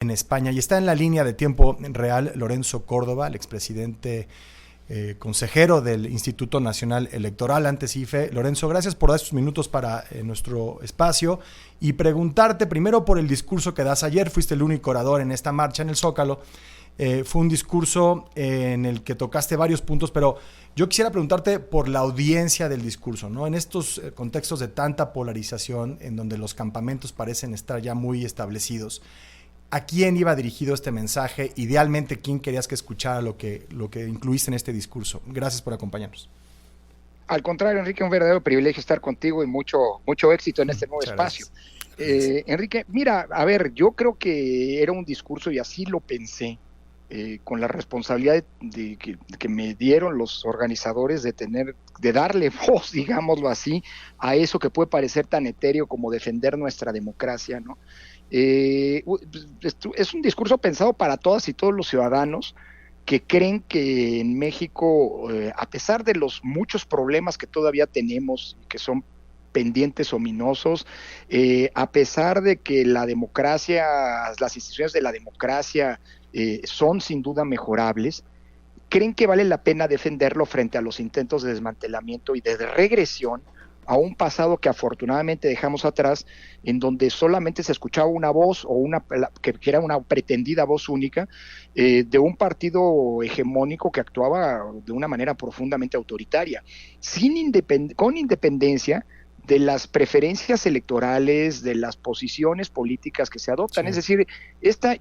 en España. Y está en la línea de tiempo real Lorenzo Córdoba, el expresidente consejero del Instituto Nacional Electoral, antes IFE. Lorenzo, gracias por dar estos minutos para nuestro espacio y preguntarte primero por el discurso que das ayer. Fuiste el único orador en esta marcha en el Zócalo. Fue un discurso en el que tocaste varios puntos, pero yo quisiera preguntarte por la audiencia del discurso, ¿no? En estos contextos de tanta polarización, en donde los campamentos parecen estar ya muy establecidos, ¿a quién iba dirigido este mensaje? Idealmente, ¿quién querías que escuchara lo que incluiste en este discurso? Gracias por acompañarnos. Al contrario, Enrique, un verdadero privilegio estar contigo y mucho éxito en este nuevo espacio. Enrique, mira, a ver, yo creo que era un discurso y así lo pensé, con la responsabilidad que me dieron los organizadores de darle voz, digámoslo así, a eso que puede parecer tan etéreo como defender nuestra democracia, ¿no? Es un discurso pensado para todas y todos los ciudadanos que creen que en México, a pesar de los muchos problemas que todavía tenemos, que son pendientes ominosos, a pesar de que la democracia, las instituciones de la democracia son sin duda mejorables, creen que vale la pena defenderlo frente a los intentos de desmantelamiento y de regresión a un pasado que afortunadamente dejamos atrás, en donde solamente se escuchaba una voz o que era una pretendida voz única de un partido hegemónico que actuaba de una manera profundamente autoritaria, con independencia de las preferencias electorales, de las posiciones políticas que se adoptan. Sí. Es decir,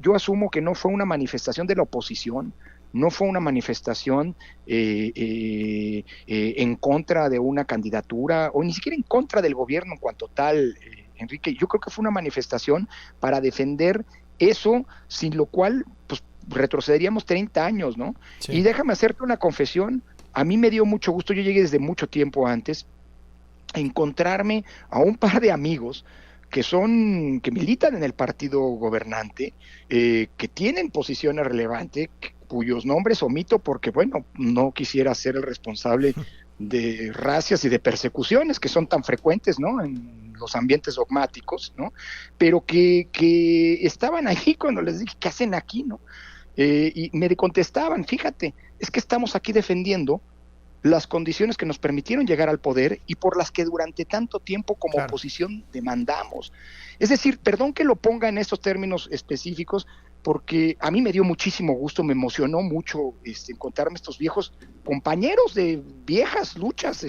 yo asumo que no fue una manifestación de la oposición, no fue una manifestación en contra de una candidatura o ni siquiera en contra del gobierno en cuanto tal, Enrique. Yo creo que fue una manifestación para defender eso, sin lo cual pues retrocederíamos 30 años, ¿no? Sí. Y déjame hacerte una confesión, a mí me dio mucho gusto, yo llegué desde mucho tiempo antes, a encontrarme a un par de amigos que militan en el partido gobernante, que tienen posiciones relevantes, cuyos nombres omito porque, bueno, no quisiera ser el responsable de racias y de persecuciones que son tan frecuentes, ¿no?, en los ambientes dogmáticos, ¿no?, pero que estaban ahí cuando les dije, ¿qué hacen aquí?, ¿no? Y me contestaban, fíjate, es que estamos aquí defendiendo las condiciones que nos permitieron llegar al poder y por las que durante tanto tiempo como oposición demandamos. Es decir, perdón que lo ponga en estos términos específicos, porque a mí me dio muchísimo gusto, me emocionó mucho encontrarme estos viejos compañeros de viejas luchas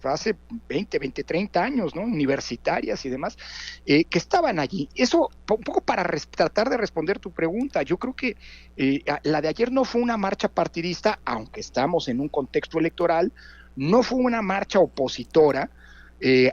hace 20, 30 años, ¿no?, universitarias y demás, que estaban allí. Eso, un poco para tratar de responder tu pregunta, yo creo que la de ayer no fue una marcha partidista, aunque estamos en un contexto electoral, no fue una marcha opositora,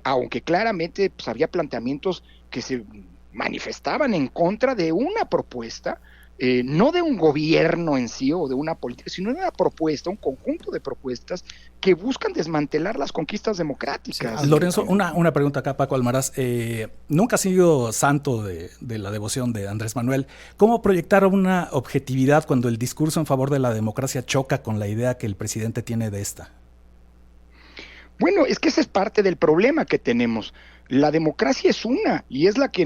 aunque claramente pues, había planteamientos que se manifestaban en contra de una propuesta, no de un gobierno en sí o de una política, sino de una propuesta, un conjunto de propuestas que buscan desmantelar las conquistas democráticas. Sí. Lorenzo, una pregunta acá, Paco Almaraz. Nunca has sido santo de la devoción de Andrés Manuel. ¿Cómo proyectar una objetividad cuando el discurso en favor de la democracia choca con la idea que el presidente tiene de esta? Bueno, es que ese es parte del problema que tenemos. La democracia es una y es la que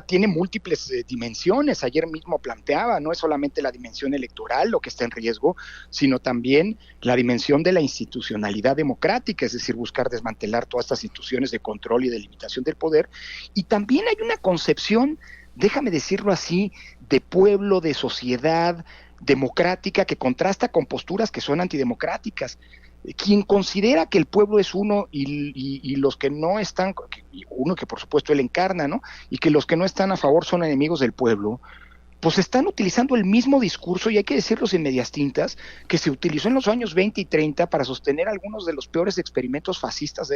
tiene múltiples dimensiones. Ayer mismo planteaba, no es solamente la dimensión electoral lo que está en riesgo, sino también la dimensión de la institucionalidad democrática, es decir, buscar desmantelar todas estas instituciones de control y de limitación del poder. Y también hay una concepción, déjame decirlo así, de pueblo, de sociedad democrática que contrasta con posturas que son antidemocráticas. Quien considera que el pueblo es uno y los que no están, uno que por supuesto él encarna, ¿no?, y que los que no están a favor son enemigos del pueblo, pues están utilizando el mismo discurso, y hay que decirlo sin medias tintas, que se utilizó en los años 20 y 30 para sostener algunos de los peores experimentos fascistas,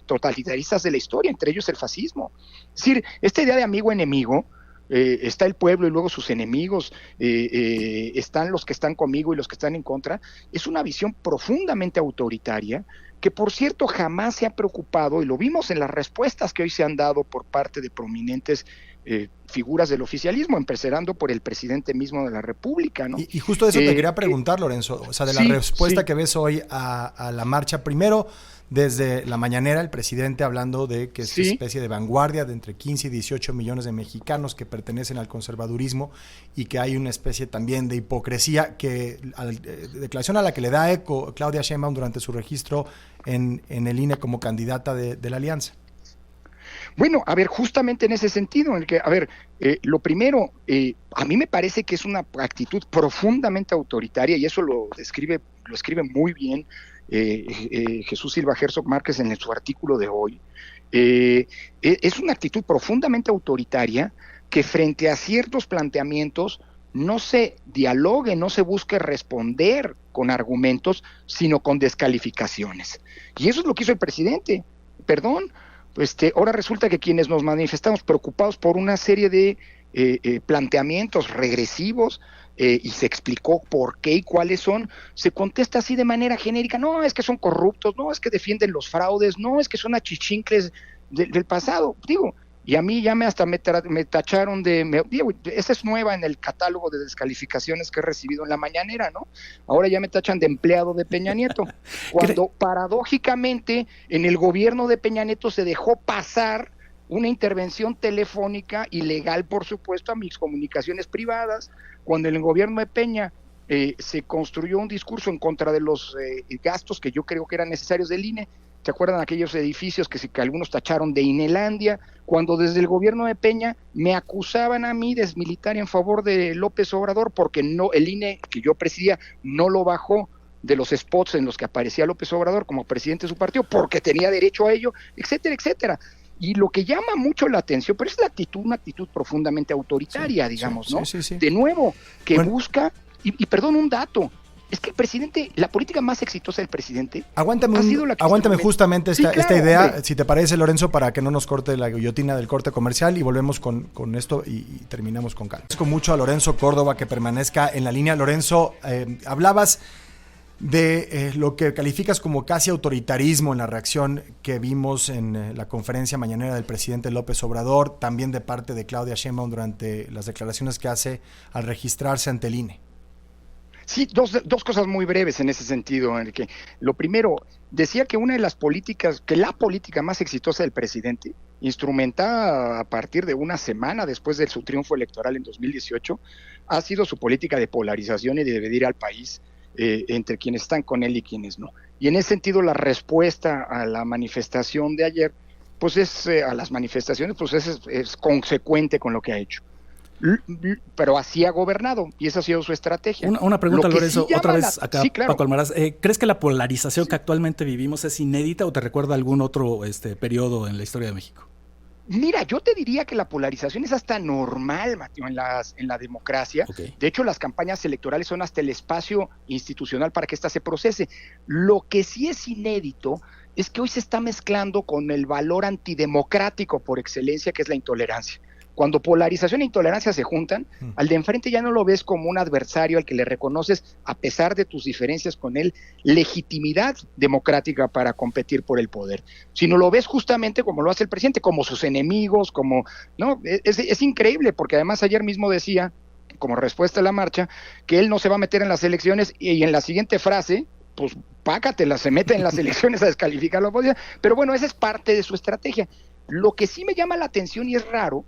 totalitaristas de la historia, entre ellos el fascismo. Es decir, esta idea de amigo-enemigo, está el pueblo y luego sus enemigos, están los que están conmigo y los que están en contra, es una visión profundamente autoritaria que, por cierto, jamás se ha preocupado, y lo vimos en las respuestas que hoy se han dado por parte de prominentes figuras del oficialismo, empezando por el presidente mismo de la República, ¿no? Y justo eso te quería preguntar, Lorenzo, o sea, de la respuesta que ves hoy a la marcha, primero, desde la mañanera, el presidente hablando de que es una especie de vanguardia de entre 15 y 18 millones de mexicanos que pertenecen al conservadurismo y que hay una especie también de hipocresía, que declaración a la que le da eco Claudia Sheinbaum durante su registro en el INE como candidata de la alianza. Bueno, a ver, justamente en ese sentido, en el que, a ver, lo primero, a mí me parece que es una actitud profundamente autoritaria, y eso lo escribe muy bien Jesús Silva Herzog Márquez en su artículo de hoy. Es una actitud profundamente autoritaria que frente a ciertos planteamientos no se dialogue, no se busque responder con argumentos, sino con descalificaciones. Y eso es lo que hizo el presidente. Perdón, ahora resulta que quienes nos manifestamos preocupados por una serie de planteamientos regresivos, y se explicó por qué y cuáles son, se contesta así de manera genérica: no, es que son corruptos, no, es que defienden los fraudes, no, es que son achichincles del pasado. Digo, y a mí ya me tacharon esa es nueva en el catálogo de descalificaciones que he recibido en la mañanera, ¿no? Ahora ya me tachan de empleado de Peña Nieto, cuando paradójicamente en el gobierno de Peña Nieto se dejó pasar una intervención telefónica ilegal, por supuesto, a mis comunicaciones privadas, cuando en el gobierno de Peña se construyó un discurso en contra de los gastos que yo creo que eran necesarios del INE. ¿Se acuerdan aquellos edificios que algunos tacharon de Inelandia? Cuando desde el gobierno de Peña me acusaban a mí de desmilitar en favor de López Obrador, porque no, el INE que yo presidía no lo bajó de los spots en los que aparecía López Obrador como presidente de su partido, porque tenía derecho a ello, etcétera, etcétera. Y lo que llama mucho la atención, pero es una actitud profundamente autoritaria, digamos, ¿no? Sí. De nuevo, que busca, y perdón, un dato, es que el presidente, la política más exitosa del presidente Aguántame justamente esta idea, hombre. Si te parece, Lorenzo, para que no nos corte la guillotina del corte comercial, y volvemos con esto y terminamos con calma. Agradezco mucho a Lorenzo Córdoba que permanezca en la línea. Lorenzo, hablabas de lo que calificas como casi autoritarismo en la reacción que vimos en la conferencia mañanera del presidente López Obrador, también de parte de Claudia Sheinbaum durante las declaraciones que hace al registrarse ante el INE. Sí, dos cosas muy breves en ese sentido, Enrique. Lo primero, decía que la política más exitosa del presidente, instrumentada a partir de una semana después de su triunfo electoral en 2018, ha sido su política de polarización y de dividir al país entre quienes están con él y quienes no. Y en ese sentido, la respuesta a la manifestación de ayer, pues a las manifestaciones, pues es consecuente con lo que ha hecho. Pero así ha gobernado y esa ha sido su estrategia. Una pregunta, Lorenzo, otra vez acá, sí, claro. Paco Almaraz. ¿Crees que la polarización que actualmente vivimos es inédita o te recuerda algún otro periodo en la historia de México? Mira, yo te diría que la polarización es hasta normal, Mateo, en la democracia. Okay. De hecho, las campañas electorales son hasta el espacio institucional para que ésta se procese. Lo que sí es inédito es que hoy se está mezclando con el valor antidemocrático por excelencia, que es la intolerancia. Cuando polarización e intolerancia se juntan, al de enfrente ya no lo ves como un adversario al que le reconoces, a pesar de tus diferencias con él, legitimidad democrática para competir por el poder, sino lo ves justamente como lo hace el presidente, como sus enemigos, ¿no? Es increíble, porque además ayer mismo decía, como respuesta a la marcha, que él no se va a meter en las elecciones, y en la siguiente frase, pues pácatela, se mete en las elecciones a descalificar a la oposición. Pero bueno, esa es parte de su estrategia. Lo que sí me llama la atención y es raro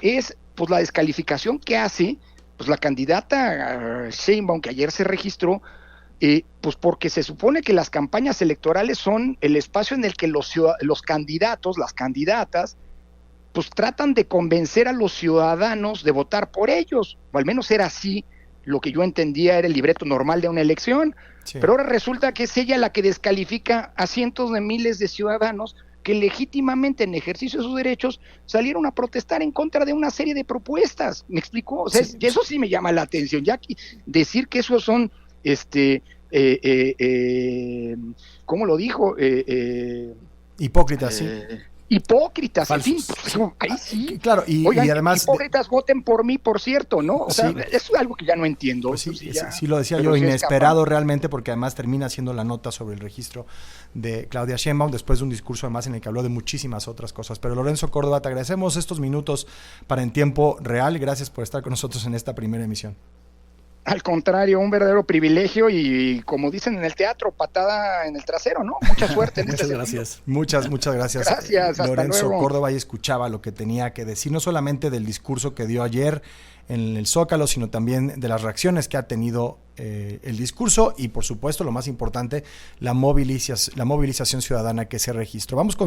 es pues la descalificación que hace pues la candidata Sheinbaum, que ayer se registró, pues porque se supone que las campañas electorales son el espacio en el que los candidatos, las candidatas, pues tratan de convencer a los ciudadanos de votar por ellos, o al menos era así, lo que yo entendía era el libreto normal de una elección, sí. Pero ahora resulta que es ella la que descalifica a cientos de miles de ciudadanos que legítimamente en ejercicio de sus derechos salieron a protestar en contra de una serie de propuestas. ¿Me explicó? O sea, sí. Eso sí me llama la atención. Ya que decir que esos son, ¿cómo lo dijo? Hipócritas, sí. hipócritas, Falsos. en fin, pues, ahí sí. Claro, y además... hipócritas voten por mí, por cierto, ¿no? O sea, Sí. es algo que ya no entiendo. Pues sí, Pues ya, sí, lo decía pero yo, sí inesperado escapan. realmente, porque además termina siendo la nota sobre el registro de Claudia Sheinbaum, después de un discurso además en el que habló de muchísimas otras cosas. Pero Lorenzo Córdoba, te agradecemos estos minutos para En Tiempo Real. Gracias por estar con nosotros en esta primera emisión. Al contrario, un verdadero privilegio y, como dicen en el teatro, patada en el trasero, ¿no? Mucha suerte en Muchas este gracias. Muchas gracias. Gracias, hasta Lorenzo luego. Córdoba, y escuchaba lo que tenía que decir, no solamente del discurso que dio ayer en el Zócalo, sino también de las reacciones que ha tenido el discurso y, por supuesto, lo más importante, la movilización ciudadana que se registró. Vamos con